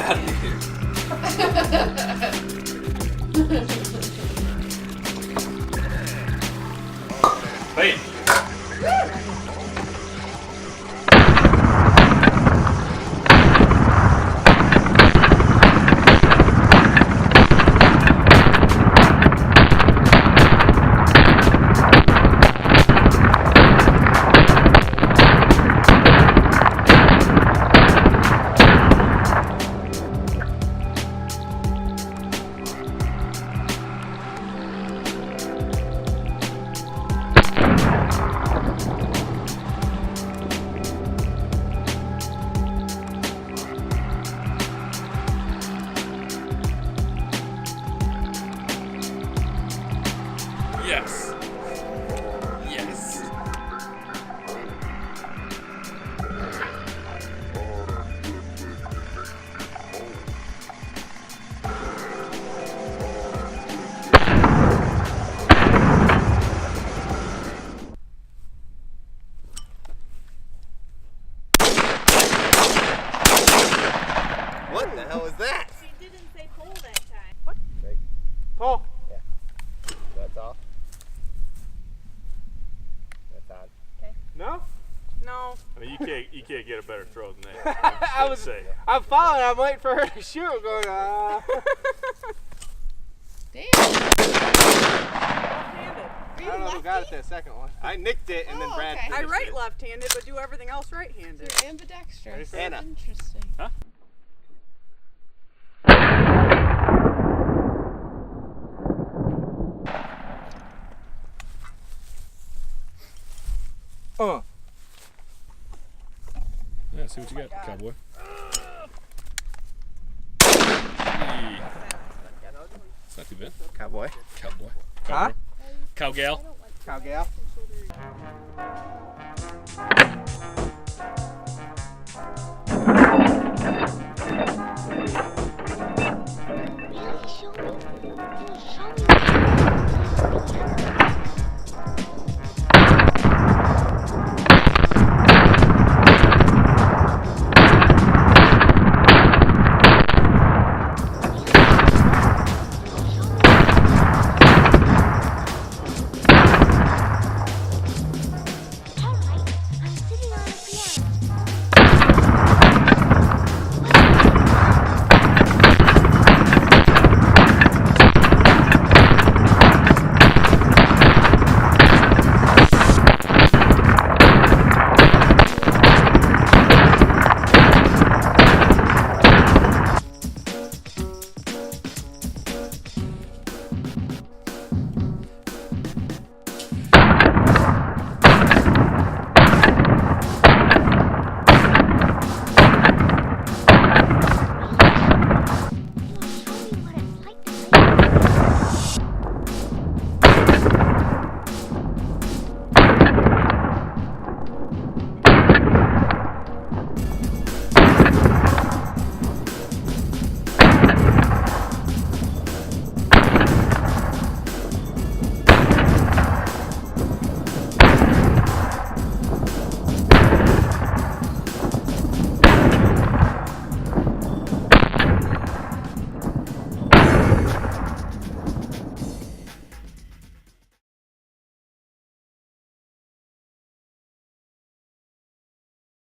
out of here. Wait. Yes. Yes. What the hell was that? She didn't say pull that time. What? Pull. Yeah. That's off. That's on. No? No. I mean, you can't get a better throw than that. I'm following. I'm waiting for her to shoot. I'm going, Damn. Left-handed. Are you I don't know who got it lefty? that second one. I nicked it and then Oh, Brad okay. I finished right it. left-handed, but do everything else right-handed. You're ambidextrous. Ready for Anna? Interesting. Huh? Yeah, see what you got, cowboy. Hey. It's not too bad. Cowboy. Cowboy. Huh? Cowgirl. Cowgal.